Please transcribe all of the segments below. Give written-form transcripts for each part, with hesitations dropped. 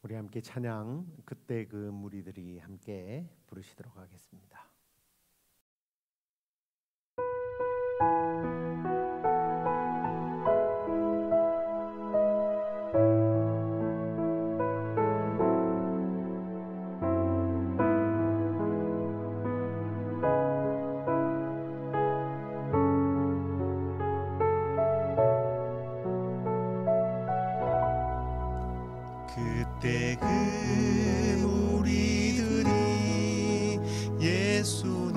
우리 함께 찬양 그때 그 무리들이 함께 부르시도록 하겠습니다. 그때 그 무리들이 예수님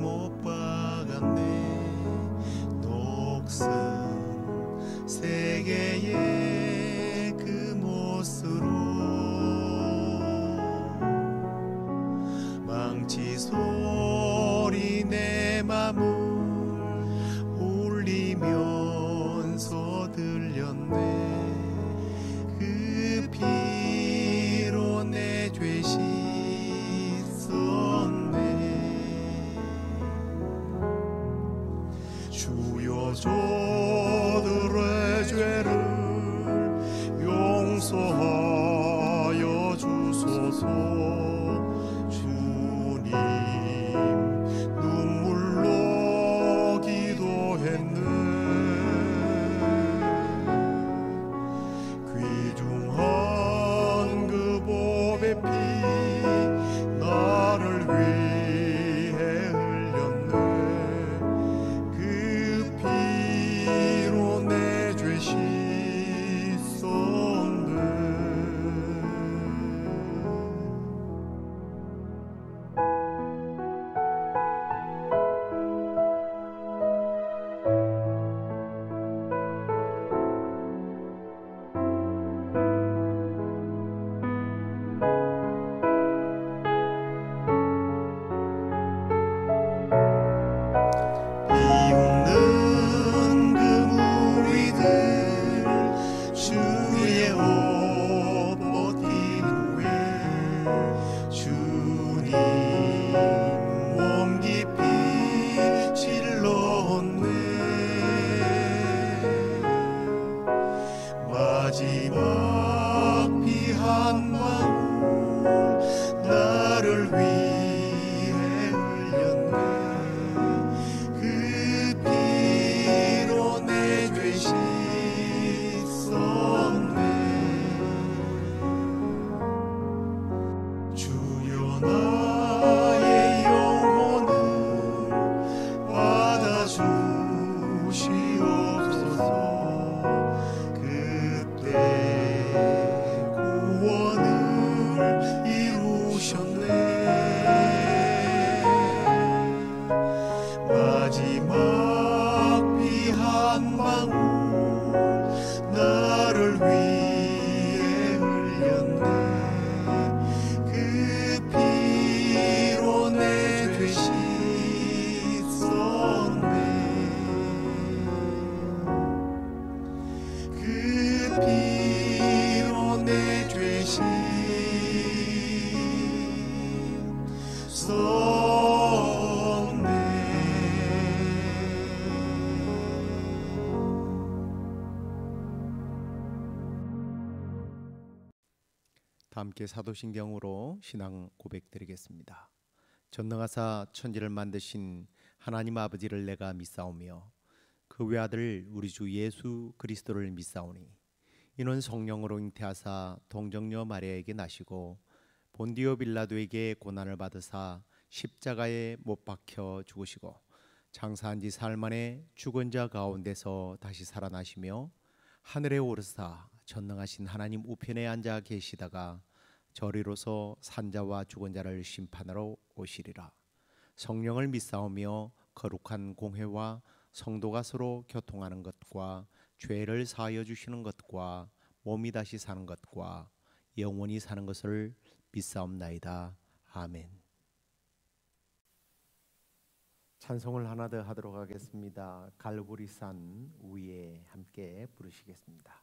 못 박았네. 녹슨 세계의 그 못으로 망치 소리 내 맘을 울리면서 들렸네. 피로 내 죄 씻었네. 주여 저들의 죄를 용서하여 주소서. 주님 눈물로 기도했네. 귀중한 그 보배 피 나를 위해 흘렸네. 그 피로 내 죄 씻었네. 비웃는 그 무리들 주의 옷 벗긴 후에 주님 몸 깊이 찔렀네. 마지막 피 한 방울 나를 위해 흘렸네. 그 피로 내 죄 씻었네. 주여 나의 영혼을 받아주시옵소서. 그때 구원을 이루셨네. 마지막 피 한 방울 나를 위해 흘렸네. 그 피로 내 죄 씻었네. 그 피로 내 죄 씻었네. 다 함께 사도신경으로 신앙 고백드리겠습니다. 전능하사 천지를 만드신 하나님 아버지를 내가 믿사오며 그 외아들 우리 주 예수 그리스도를 믿사오니 이는 성령으로 잉태하사 동정녀 마리아에게 나시고 본디오 빌라도에게 고난을 받으사 십자가에 못 박혀 죽으시고 장사한 지 사흘 만에 죽은 자 가운데서 다시 살아나시며 하늘에 오르사 전능하신 하나님 우편에 앉아 계시다가 저리로서 산자와 죽은 자를 심판하러 오시리라. 성령을 믿사오며 거룩한 공회와 성도가 서로 교통하는 것과 죄를 사하여 주시는 것과 몸이 다시 사는 것과 영원히 사는 것을 믿사옵나이다. 아멘. 찬송을 하나 더 하도록 하겠습니다. 갈보리산 위에 함께 부르시겠습니다.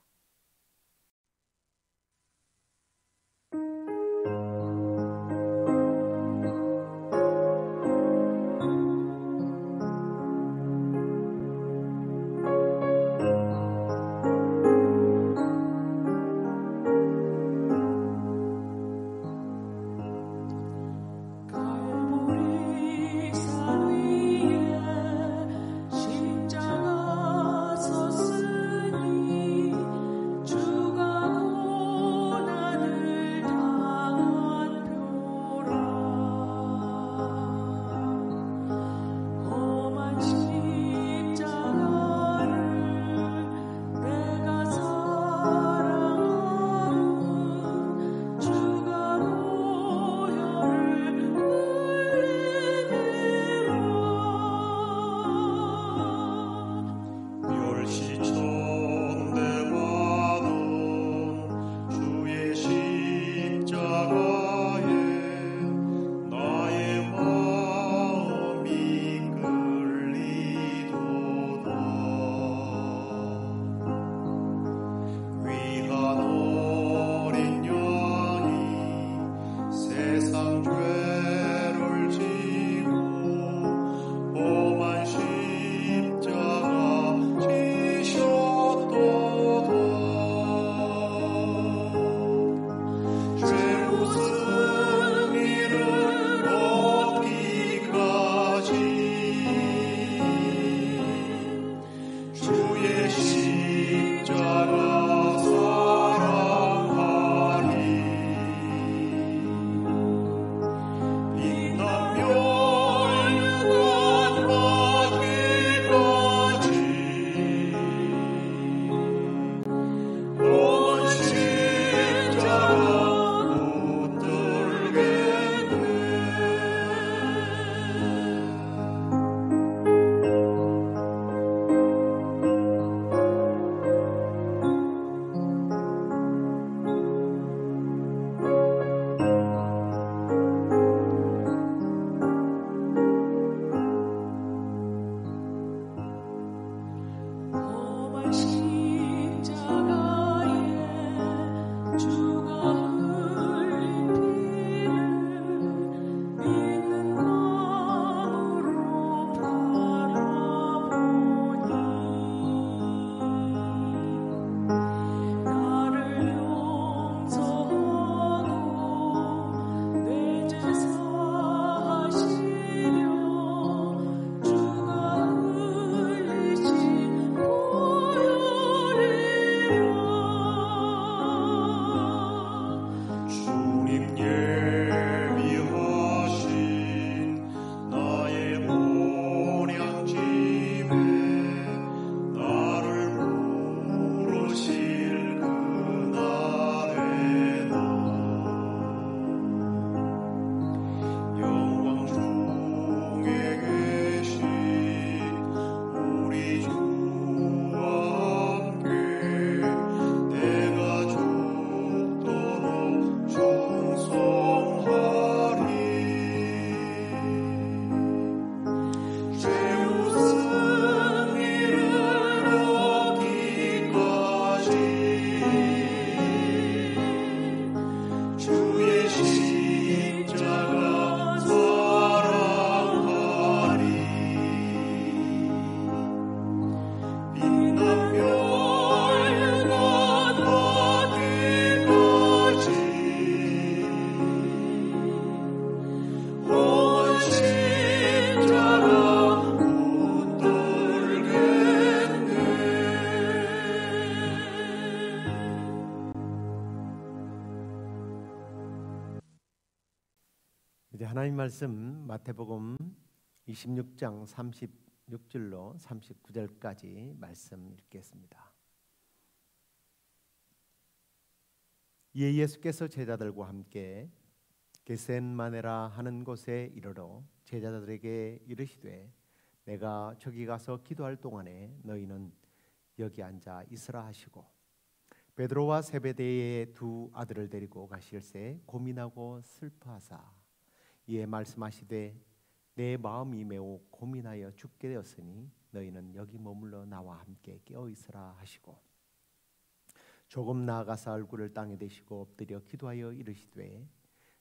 이제 하나님 말씀 마태복음 26장 36절로 39절까지 말씀 읽겠습니다. 이에 예수께서 제자들과 함께 겟셋마네라 하는 곳에 이르러 제자들에게 이르시되 내가 저기 가서 기도할 동안에 너희는 여기 앉아 있으라 하시고 베드로와 세베대의 두 아들을 데리고 가실새 고민하고 슬퍼하사 이에 말씀하시되 내 마음이 매우 고민하여 죽게 되었으니 너희는 여기 머물러 나와 함께 깨어 있으라 하시고 조금 나아가서 얼굴을 땅에 대시고 엎드려 기도하여 이르시되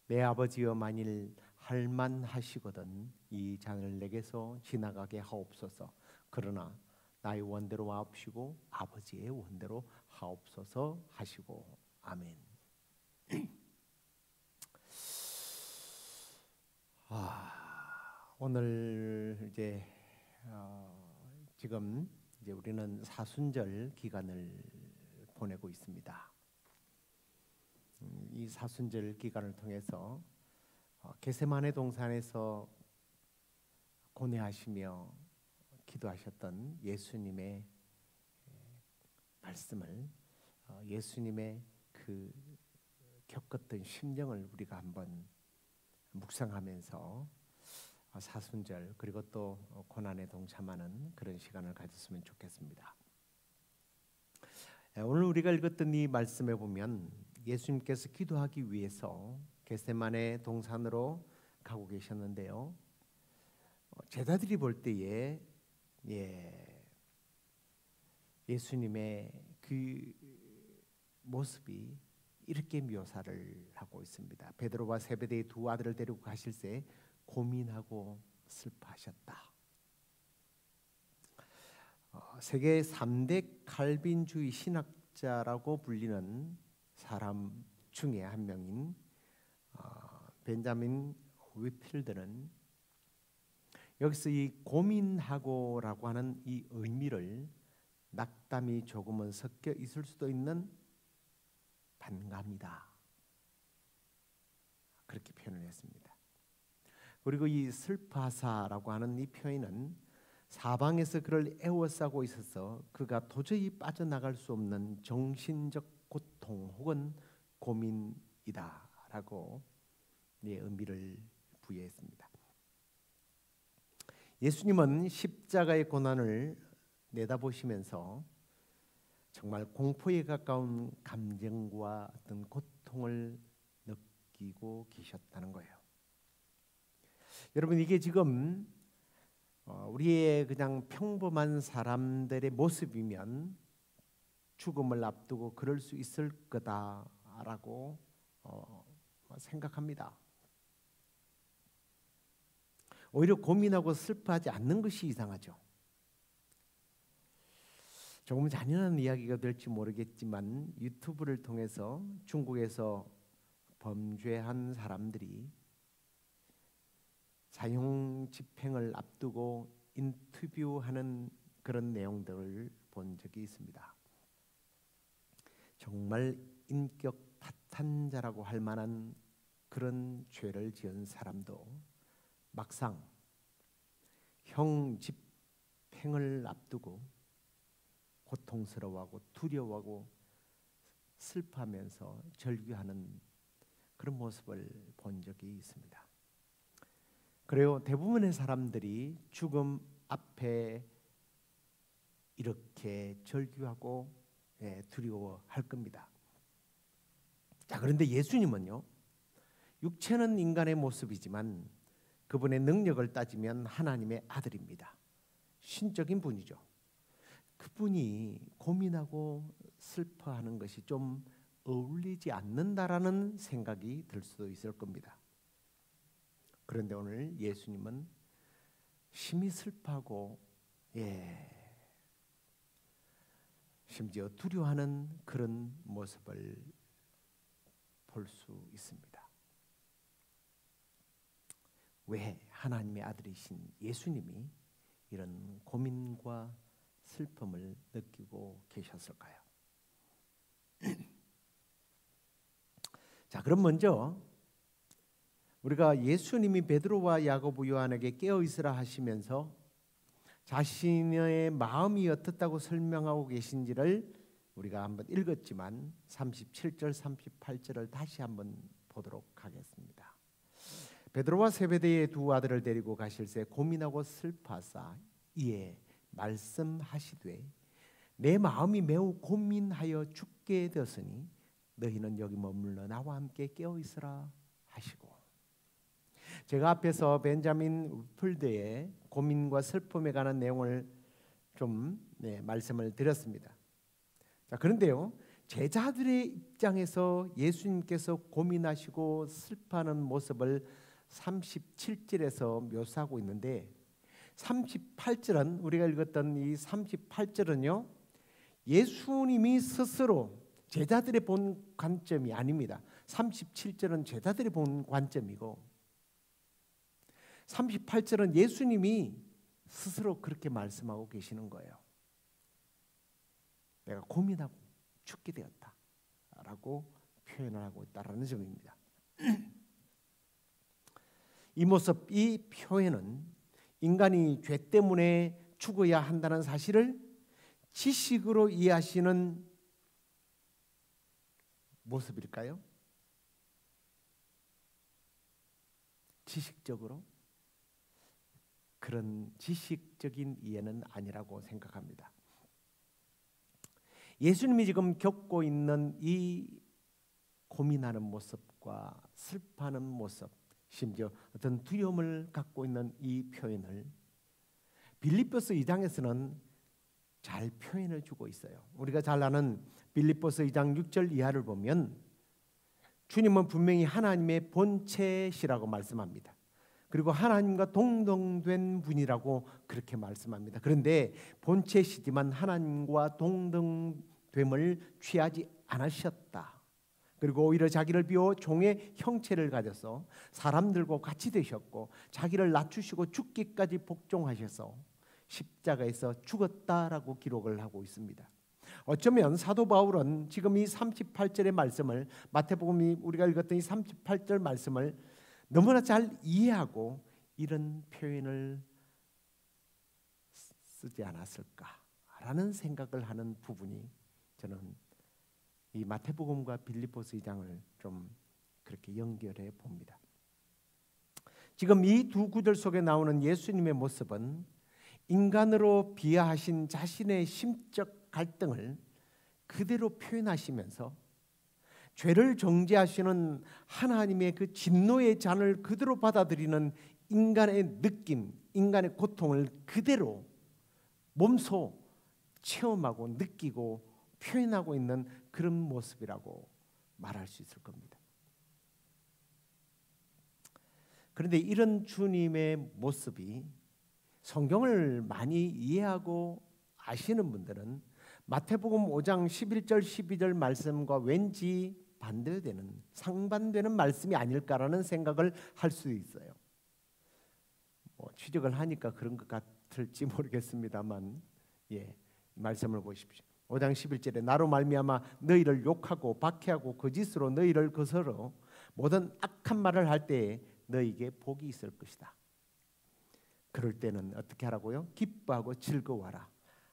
내 아버지여 만일 할만하시거든 이 잔을 내게서 지나가게 하옵소서. 그러나 나의 원대로 하옵시고 아버지의 원대로 하옵소서 하시고 아멘. 오늘 이제 지금 이제 우리는 사순절 기간을 보내고 있습니다. 이 사순절 기간을 통해서 겟세마네 동산에서 고뇌하시며 기도하셨던 예수님의 말씀을 예수님의 그 겪었던 심령을 우리가 한번 묵상하면서 사순절 그리고 또 고난에 동참하는 그런 시간을 가졌으면 좋겠습니다. 오늘 우리가 읽었던 이 말씀에 보면 예수님께서 기도하기 위해서 겟세마네 동산으로 가고 계셨는데요. 제자들이 볼 때에 예수님의 그 모습이 이렇게 묘사를 하고 있습니다. 베드로와 세베대의 두 아들을 데리고 가실새 고민하고 슬퍼하셨다. 세계 3대 칼빈주의 신학자라고 불리는 사람 중에 한 명인 벤자민 위필드는 여기서 이 고민하고라고 하는 이 의미를 낙담이 조금은 섞여 있을 수도 있는 반감이다 그렇게 표현을 했습니다. 그리고 이 슬퍼하사라고 하는 이 표현은 사방에서 그를 애워싸고 있어서 그가 도저히 빠져나갈 수 없는 정신적 고통 혹은 고민이다라고 의미를 부여했습니다. 예수님은 십자가의 고난을 내다보시면서 정말 공포에 가까운 감정과 어떤 고통을 느끼고 계셨다는 거예요. 여러분 이게 지금 우리의 그냥 평범한 사람들의 모습이면 죽음을 앞두고 그럴 수 있을 거다라고 생각합니다. 오히려 고민하고 슬퍼하지 않는 것이 이상하죠. 조금 잔인한 이야기가 될지 모르겠지만 유튜브를 통해서 중국에서 범죄한 사람들이 사형 집행을 앞두고 인터뷰하는 그런 내용들을 본 적이 있습니다. 정말 인격 파탄자라고 할 만한 그런 죄를 지은 사람도 막상 형 집행을 앞두고 고통스러워하고 두려워하고 슬퍼하면서 절규하는 그런 모습을 본 적이 있습니다. 그래요. 대부분의 사람들이 죽음 앞에 이렇게 절규하고 두려워할 겁니다. 자, 그런데 예수님은요. 육체는 인간의 모습이지만 그분의 능력을 따지면 하나님의 아들입니다. 신적인 분이죠. 그분이 고민하고 슬퍼하는 것이 좀 어울리지 않는다라는 생각이 들 수도 있을 겁니다. 그런데 오늘 예수님은 심히 슬퍼하고 심지어 두려워하는 그런 모습을 볼 수 있습니다. 왜 하나님의 아들이신 예수님이 이런 고민과 슬픔을 느끼고 계셨을까요? 자, 그럼 먼저 우리가 예수님이 베드로와 야고보 요한에게 깨어 있으라 하시면서 자신의 마음이 어떻다고 설명하고 계신지를 우리가 한번 읽었지만 37절 38절을 다시 한번 보도록 하겠습니다. 베드로와 세베대의 두 아들을 데리고 가실새 고민하고 슬퍼하사 이에 말씀하시되 내 마음이 매우 고민하여 죽게 되었으니 너희는 여기 머물러 나와 함께 깨어 있으라 하시고, 제가 앞에서 벤자민 우플드의 고민과 슬픔에 관한 내용을 좀 말씀을 드렸습니다. 자, 그런데요, 제자들의 입장에서 예수님께서 고민하시고 슬퍼하는 모습을 37절에서 묘사하고 있는데 38절은 우리가 읽었던 이 38절은요, 예수님이 스스로 제자들이 본 관점이 아닙니다. 37절은 제자들이 본 관점이고 38절은 예수님이 스스로 그렇게 말씀하고 계시는 거예요. 내가 고민하고 죽게 되었다 라고 표현을 하고 있다는 점입니다. 이 모습, 이 표현은 인간이 죄 때문에 죽어야 한다는 사실을 지식으로 이해하시는 모습일까요? 지식적으로? 그런 지식적인 이해는 아니라고 생각합니다. 예수님이 지금 겪고 있는 이 고민하는 모습과 슬퍼하는 모습, 심지어 어떤 두려움을 갖고 있는 이 표현을 빌립보서 2장에서는 잘 표현해 주고 있어요. 우리가 잘 아는 빌립보서 2장 6절 이하를 보면 주님은 분명히 하나님의 본체시라고 말씀합니다. 그리고 하나님과 동등된 분이라고 그렇게 말씀합니다. 그런데 본체시지만 하나님과 동등됨을 취하지 않으셨다. 그리고 오히려 자기를 비워 종의 형체를 가져서 사람들과 같이 되셨고 자기를 낮추시고 죽기까지 복종하셔서 십자가에서 죽었다라고 기록을 하고 있습니다. 어쩌면 사도 바울은 지금 이 38절의 말씀을, 마태복음이 우리가 읽었던 이 38절 말씀을 너무나 잘 이해하고 이런 표현을 쓰지 않았을까라는 생각을 하는 부분이 저는 이 마태복음과 빌립보서 2장을 좀 그렇게 연결해 봅니다. 지금 이 두 구절 속에 나오는 예수님의 모습은 인간으로 비하하신 자신의 심적 갈등을 그대로 표현하시면서 죄를 정죄하시는 하나님의 그 진노의 잔을 그대로 받아들이는 인간의 느낌, 인간의 고통을 그대로 몸소 체험하고 느끼고 표현하고 있는 그런 모습이라고 말할 수 있을 겁니다. 그런데 이런 주님의 모습이 성경을 많이 이해하고 아시는 분들은 마태복음 5장 11절 12절 말씀과 왠지 반대되는, 상반되는 말씀이 아닐까라는 생각을 할 수 있어요. 취직을 하니까 그런 것 같을지 모르겠습니다만, 말씀을 보십시오. 5장 11절에 나로 말미암아 너희를 욕하고 박해하고 거짓으로 너희를 거스러 모든 악한 말을 할 때에 너희에게 복이 있을 것이다. 그럴 때는 어떻게 하라고요? 기뻐하고 즐거워하라.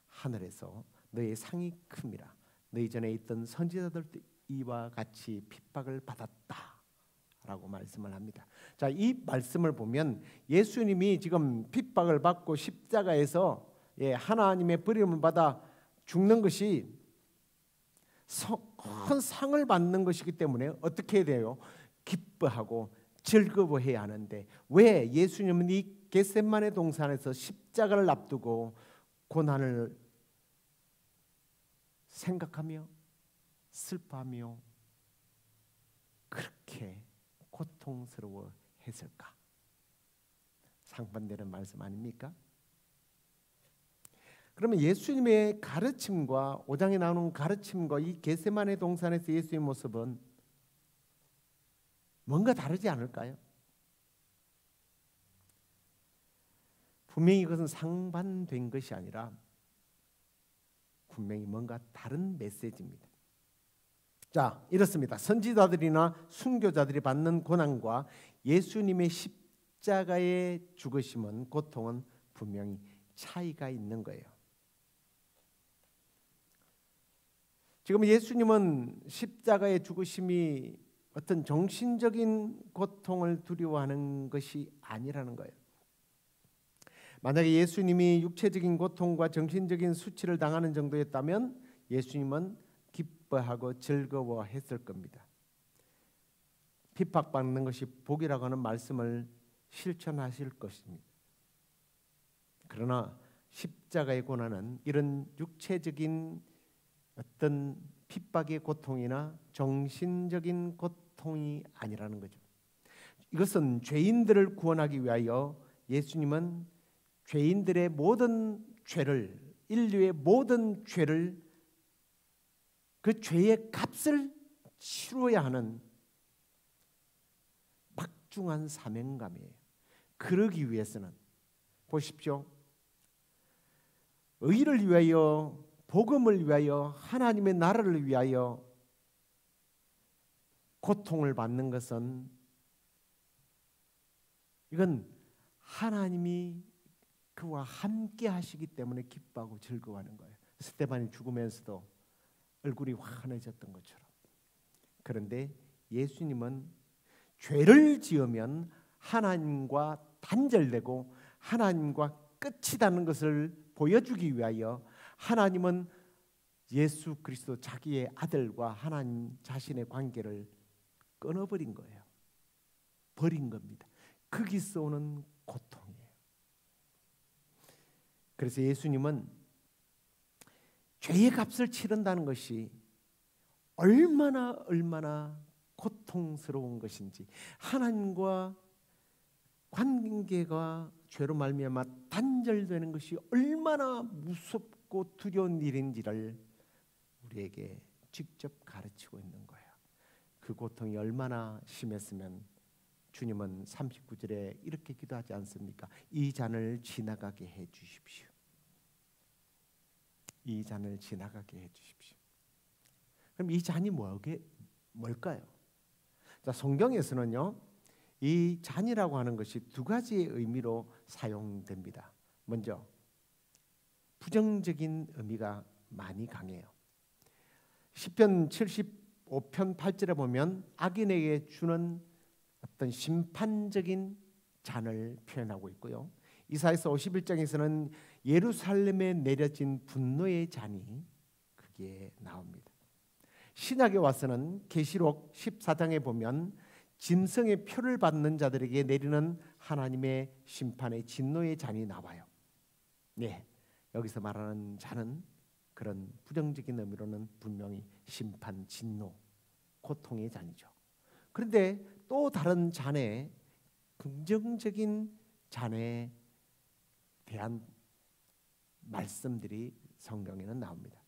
하늘에서 너희의 상이 큼이라. 너희 전에 있던 선지자들도 이와 같이 핍박을 받았다 라고 말씀을 합니다. 자, 이 말씀을 보면 예수님이 지금 핍박을 받고 십자가에서 하나님의 버림을 받아 죽는 것이 큰 상을 받는 것이기 때문에 어떻게 해야 돼요? 기뻐하고 즐거워해야 하는데 왜 예수님은 이 겟세마네 동산에서 십자가를 앞두고 고난을 생각하며 슬퍼하며 그렇게 고통스러워 했을까? 상반되는 말씀 아닙니까? 그러면 예수님의 가르침과 5장에 나오는 가르침과 이 겟세마네 동산에서 예수의 모습은 뭔가 다르지 않을까요? 분명히 이것은 상반된 것이 아니라 분명히 뭔가 다른 메시지입니다. 자, 이렇습니다. 선지자들이나 순교자들이 받는 고난과 예수님의 십자가의 죽으심은, 고통은 분명히 차이가 있는 거예요. 지금 예수님은 십자가의 죽으심이 어떤 정신적인 고통을 두려워하는 것이 아니라는 거예요. 만약에 예수님이 육체적인 고통과 정신적인 수치를 당하는 정도였다면 예수님은 기뻐하고 즐거워했을 겁니다. 핍박받는 것이 복이라고 하는 말씀을 실천하실 것입니다. 그러나 십자가의 고난은 이런 육체적인 어떤 핍박의 고통이나 정신적인 고통이 아니라는 거죠. 이것은 죄인들을 구원하기 위하여 예수님은 죄인들의 모든 죄를, 인류의 모든 죄를, 그 죄의 값을 치러야 하는 막중한 사명감이에요. 그러기 위해서는 보십시오. 의를 위하여, 복음을 위하여, 하나님의 나라를 위하여 고통을 받는 것은, 이건 하나님이 그와 함께 하시기 때문에 기뻐하고 즐거워하는 거예요. 스데반이 죽으면서도 얼굴이 환해졌던 것처럼. 그런데 예수님은 죄를 지으면 하나님과 단절되고 하나님과 끝이라는 것을 보여주기 위하여 하나님은 예수 그리스도 자기의 아들과 하나님 자신의 관계를 끊어버린 거예요. 버린 겁니다. 거기서 오는 고통이에요. 그래서 예수님은 죄의 값을 치른다는 것이 얼마나 고통스러운 것인지, 하나님과 관계가 죄로 말미암아 단절되는 것이 얼마나 무섭고 두려운 일인지를 우리에게 직접 가르치고 있는 거예요. 그 고통이 얼마나 심했으면 주님은 39절에 이렇게 기도하지 않습니까? 이 잔을 지나가게 해 주십시오. 이 잔을 지나가게 해 주십시오. 그럼 이 잔이 뭘까요? 자, 성경에서는요, 이 잔이라고 하는 것이 두 가지의 의미로 사용됩니다. 먼저 부정적인 의미가 많이 강해요. 시편 75편 8절에 보면 악인에게 주는 어떤 심판적인 잔을 표현하고 있고요. 이사야서 51장에서는 예루살렘에 내려진 분노의 잔이 그게 나옵니다. 신약에 와서는 계시록 14장에 보면 짐승의 표를 받는 자들에게 내리는 하나님의 심판의 진노의 잔이 나와요. 네, 여기서 말하는 잔은 그런 부정적인 의미로는 분명히 심판, 진노, 고통의 잔이죠. 그런데 또 다른 잔에, 긍정적인 잔에 대한 말씀들이 성경에는 나옵니다.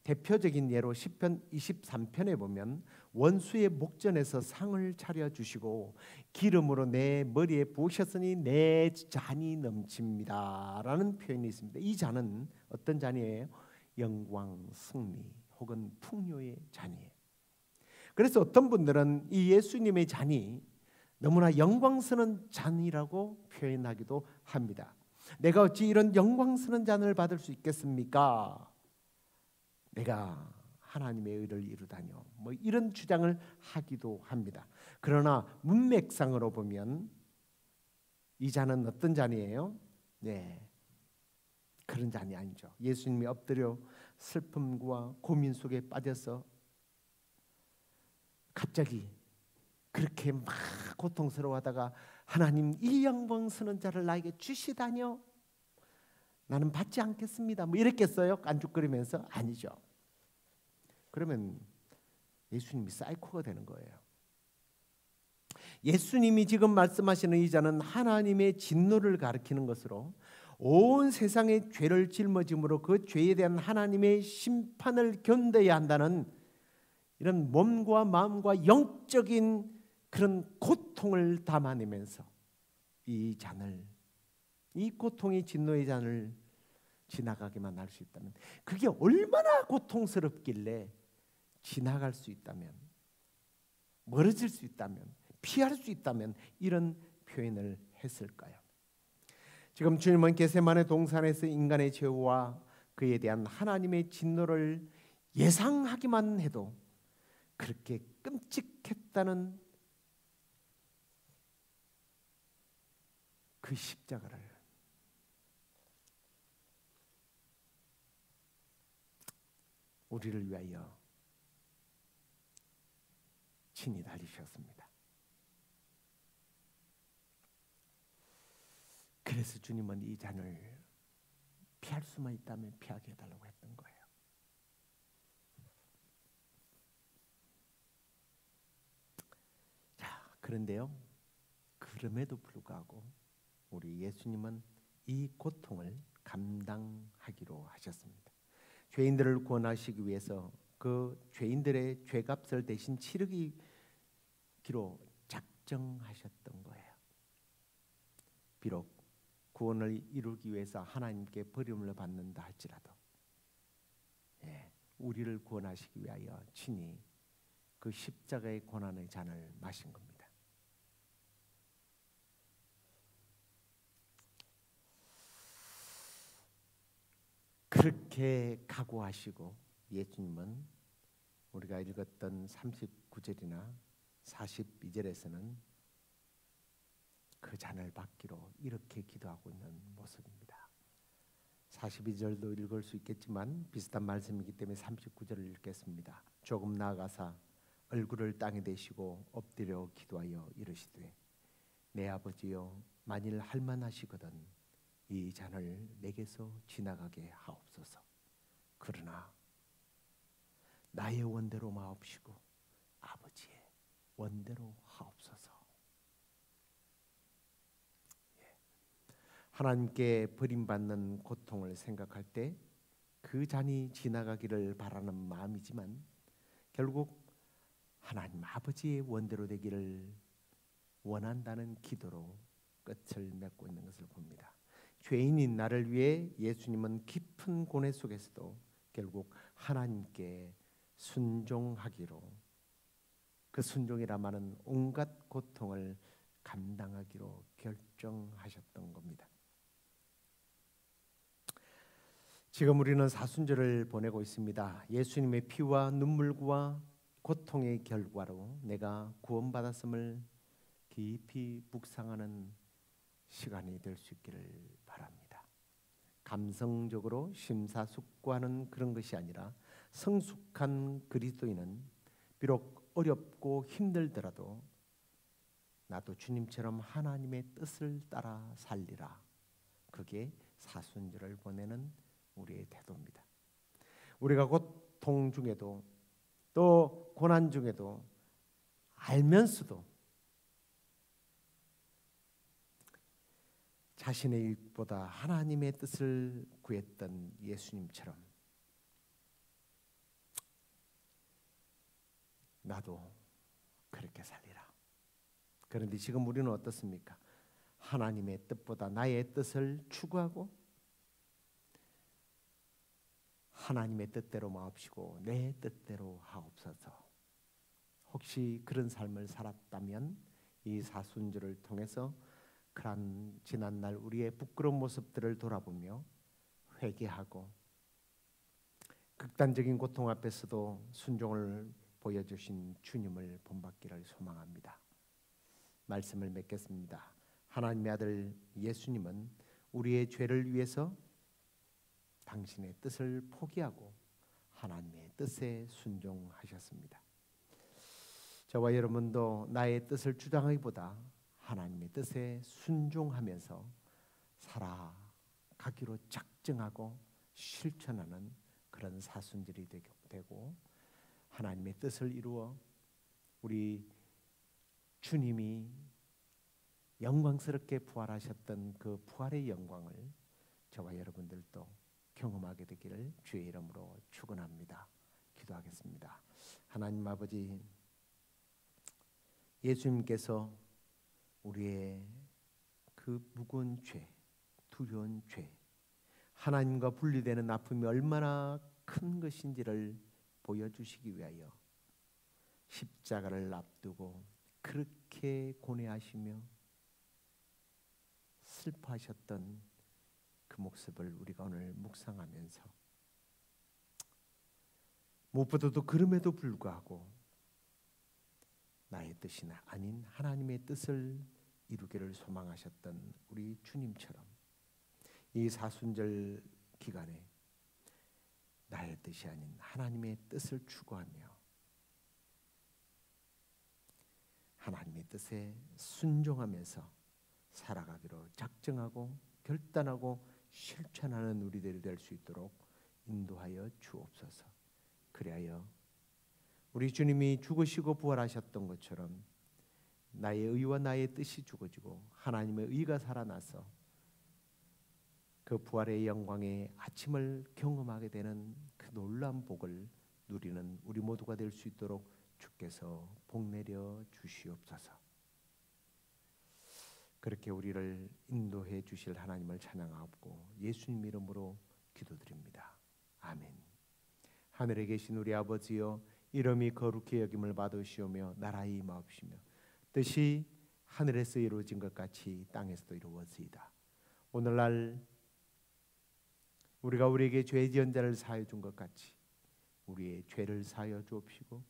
대표적인 예로 시편 23편에 보면 원수의 목전에서 상을 차려주시고 기름으로 내 머리에 부으셨으니 내 잔이 넘칩니다 라는 표현이 있습니다. 이 잔은 어떤 잔이에요? 영광, 승리 혹은 풍요의 잔이에요. 그래서 어떤 분들은 이 예수님의 잔이 너무나 영광스러운 잔이라고 표현하기도 합니다. 내가 어찌 이런 영광스러운 잔을 받을 수 있겠습니까? 내가 하나님의 의를 이루다뇨, 이런 주장을 하기도 합니다. 그러나 문맥상으로 보면 이 잔은 어떤 잔이에요? 네, 그런 잔이 아니죠. 예수님이 엎드려 슬픔과 고민 속에 빠져서 갑자기 그렇게 막 고통스러워하다가 하나님, 이 영광스러운 자를 나에게 주시다뇨? 나는 받지 않겠습니다. 이랬겠어요? 깐죽거리면서? 아니죠. 그러면 예수님이 사이코가 되는 거예요. 예수님이 지금 말씀하시는 이 잔은 하나님의 진노를 가리키는 것으로 온 세상의 죄를 짊어짐으로 그 죄에 대한 하나님의 심판을 견뎌야 한다는 이런 몸과 마음과 영적인 그런 고통을 담아내면서 이 잔을, 이 고통의 진노의 잔을 지나가기만 할 수 있다면 그게 얼마나 고통스럽길래 지나갈 수 있다면, 멀어질 수 있다면, 피할 수 있다면 이런 표현을 했을까요? 지금 주님은 겟세마네 동산에서 인간의 죄와 그에 대한 하나님의 진노를 예상하기만 해도 그렇게 끔찍했다는 그 십자가를 우리를 위하여 친히 달리셨습니다. 그래서 주님은 이 잔을 피할 수만 있다면 피하게 해달라고 했던 거예요. 자, 그런데요, 그럼에도 불구하고 우리 예수님은 이 고통을 감당하기로 하셨습니다. 죄인들을 구원하시기 위해서 그 죄인들의 죄값을 대신 치르기로 작정하셨던 거예요. 비록 구원을 이루기 위해서 하나님께 버림을 받는다 할지라도 우리를 구원하시기 위하여 친히 그 십자가의 고난의 잔을 마신 겁니다. 그렇게 각오하시고 예수님은 우리가 읽었던 39절이나 42절에서는 그 잔을 받기로 이렇게 기도하고 있는 모습입니다. 42절도 읽을 수 있겠지만 비슷한 말씀이기 때문에 39절을 읽겠습니다. 조금 나아가사 얼굴을 땅에 대시고 엎드려 기도하여 이르시되 내 아버지여 만일 할만하시거든 이 잔을 내게서 지나가게 하옵소서. 그러나 나의 원대로 마옵시고 아버지의 원대로 하옵소서. 하나님께 버림받는 고통을 생각할 때 그 잔이 지나가기를 바라는 마음이지만 결국 하나님 아버지의 원대로 되기를 원한다는 기도로 끝을 맺고 있는 것을 봅니다. 죄인인 나를 위해 예수님은 깊은 고뇌 속에서도 결국 하나님께 순종하기로, 그 순종이라 말은 온갖 고통을 감당하기로 결정하셨던 겁니다. 지금 우리는 사순절을 보내고 있습니다. 예수님의 피와 눈물과 고통의 결과로 내가 구원받았음을 깊이 묵상하는 시간이 될 수 있기를 바랍니다. 감성적으로 심사숙고하는 그런 것이 아니라 성숙한 그리스도인은 비록 어렵고 힘들더라도 나도 주님처럼 하나님의 뜻을 따라 살리라. 그게 사순절을 보내는 우리의 태도입니다. 우리가 고통 중에도 또 고난 중에도 알면서도 자신의 일보다 하나님의 뜻을 구했던 예수님처럼 나도 그렇게 살리라. 그런데 지금 우리는 어떻습니까? 하나님의 뜻보다 나의 뜻을 추구하고 하나님의 뜻대로 마옵시고 내 뜻대로 하옵소서. 혹시 그런 삶을 살았다면 이 사순절을 통해서 그런 지난날 우리의 부끄러운 모습들을 돌아보며 회개하고 극단적인 고통 앞에서도 순종을 보여주신 주님을 본받기를 소망합니다. 말씀을 맺겠습니다. 하나님의 아들 예수님은 우리의 죄를 위해서 당신의 뜻을 포기하고 하나님의 뜻에 순종하셨습니다. 저와 여러분도 나의 뜻을 주장하기보다 하나님의 뜻에 순종하면서 살아가기로 작정하고 실천하는 그런 사순절이 되고 하나님의 뜻을 이루어 우리 주님이 영광스럽게 부활하셨던 그 부활의 영광을 저와 여러분들도 경험하게 되기를 주의 이름으로 축원합니다. 기도하겠습니다. 하나님 아버지, 예수님께서 우리의 그 무거운 죄, 두려운 죄, 하나님과 분리되는 아픔이 얼마나 큰 것인지를 보여주시기 위하여 십자가를 앞두고 그렇게 고뇌하시며 슬퍼하셨던 그 모습을 우리가 오늘 묵상하면서 무엇보다도 그럼에도 불구하고 나의 뜻이 아닌 하나님의 뜻을 이루기를 소망하셨던 우리 주님처럼 이 사순절 기간에 나의 뜻이 아닌 하나님의 뜻을 추구하며 하나님의 뜻에 순종하면서 살아가기로 작정하고 결단하고 실천하는 우리들이 될 수 있도록 인도하여 주옵소서. 그리하여 우리 주님이 죽으시고 부활하셨던 것처럼 나의 의와 나의 뜻이 죽어지고 하나님의 의가 살아나서 그 부활의 영광의 아침을 경험하게 되는 그 놀라운 복을 누리는 우리 모두가 될 수 있도록 주께서 복내려 주시옵소서. 그렇게 우리를 인도해 주실 하나님을 찬양하고 예수님 이름으로 기도드립니다. 아멘. 하늘에 계신 우리 아버지여, 이름이 거룩히 여김을 받으시오며 나라의 임하옵시며 뜻이 하늘에서 이루어진 것 같이 땅에서도 이루어지이다. 오늘날 우리가 우리에게 죄 지은 자를 사하여 준 것 같이 우리의 죄를 사하여 주옵시고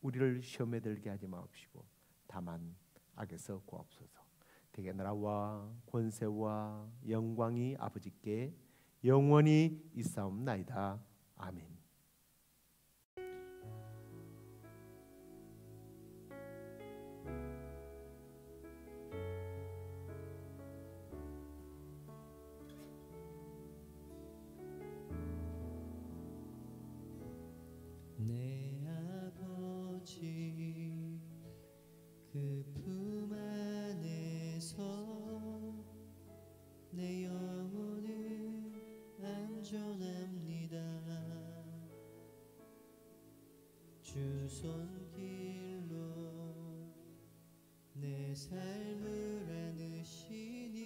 우리를 시험에 들게 하지 마옵시고 다만 악에서 구하옵소서. 대개 나라와 권세와 영광이 아버지께 영원히 있사옵나이다. 아멘. 내 아버지 그 품 안에서 내 영혼은 안전합니다. 주 손길로 내 삶을 안으시니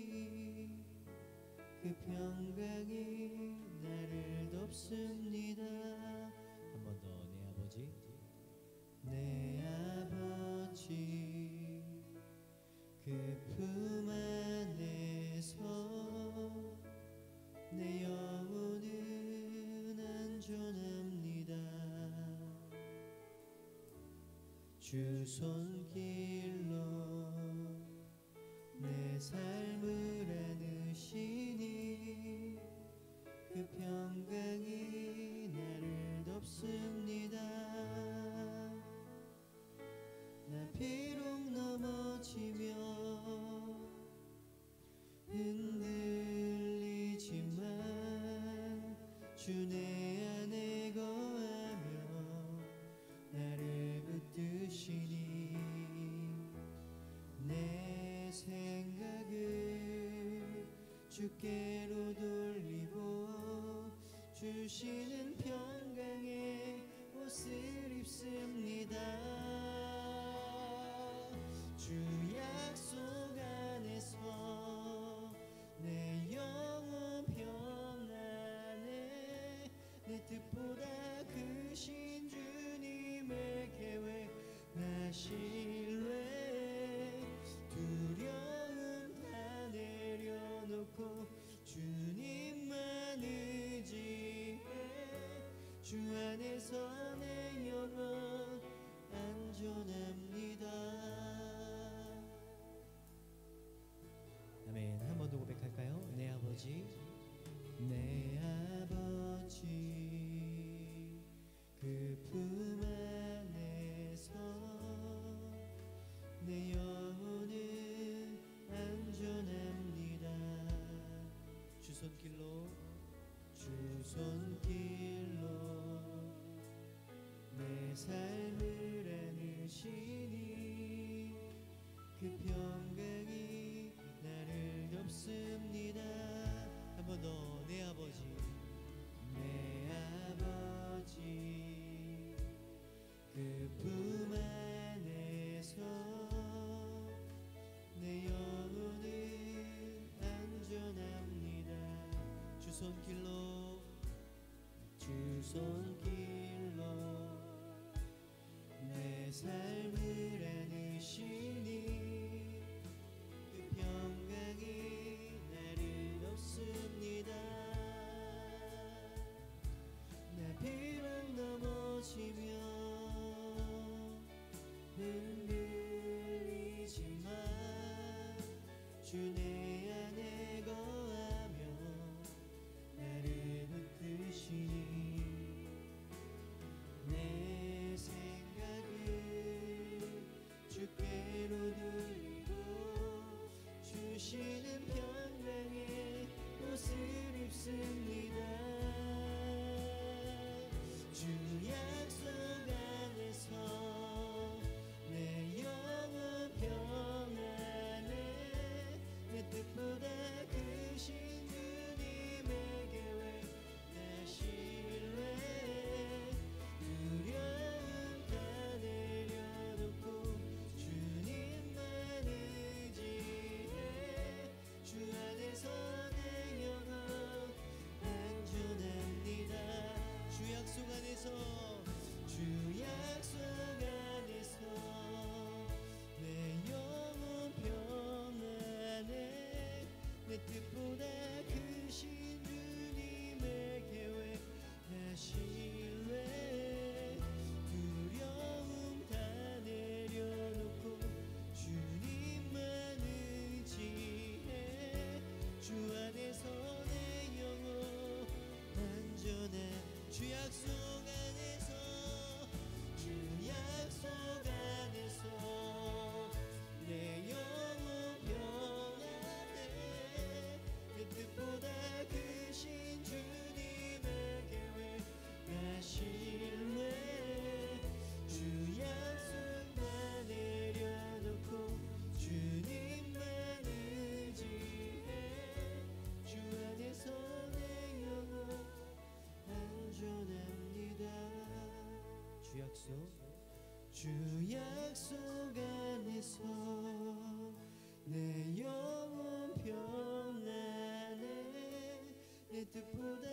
그 평강이 나를 덮습니다. 한 번 더. 내 아버지 그 품 안에서 내 영혼은 안전합니다. 주 손길로 내 삶을 안으시니 그 평강이 나를 덮습니다. 나 비록 넘어지며 흔들리지만 주 내 안에 거하며 나를 붙드시니 내 생각을 주께로 돌리고 주시는 평강의 옷을 입습니다. 주 약속 안에서 내 영혼 평안해. 내 뜻보다 크신 주님의 계획 나 신뢰. 두려움 다 내려놓고 주님만 의지해. 주 안에서 내 영혼 안전합니다. 아멘. 한 번 더 고백할까요? 내 아버지, 내 아버지 그 품 안에서 내 영혼은 안전합니다. 주 손길로 내 삶을 안으시니 그 평강이 나를 덮습니다. 한 번 더. 내 아버지, 내 아버지 그 품 안에서 내 영혼은 안전합니다. 주 손길로 삶을 안으시니 그 평강이 나를 없습니다. 나 비록 넘어지며 흔들리지만 주 내 안에 거하며 나를 붙드시니 내 생각을 주께로 돌리고 주시는 평강의 옷을 입습니다. 주 약속 안에서 내 영혼 평안해. 내 뜻보다 크신 주님의 계획 나 신뢰해. 두려움 다 내려놓고 주님만 의지해. 주 안에서 내 영혼 안전합니다. 주 약속 안에서 주 약속 안에서 내 영혼 평안해. 내 뜻보다 크신 주님의 계획 나 신뢰해. 두려움 다 내려놓고 주님만 의지해. 주 안에서 내 영혼 안전해. 주 약속 안에서 주 약속 안에서 내 영혼 평안해. 내 뜻보다 크신 주님의 계획 나 신뢰해. 주 약속 다 내려놓고 주님만 의지해. 주 안에서 내 영혼 안전합니다. 주 약속 주 약속 안에서 내 영혼 평안해. 내 뜻보다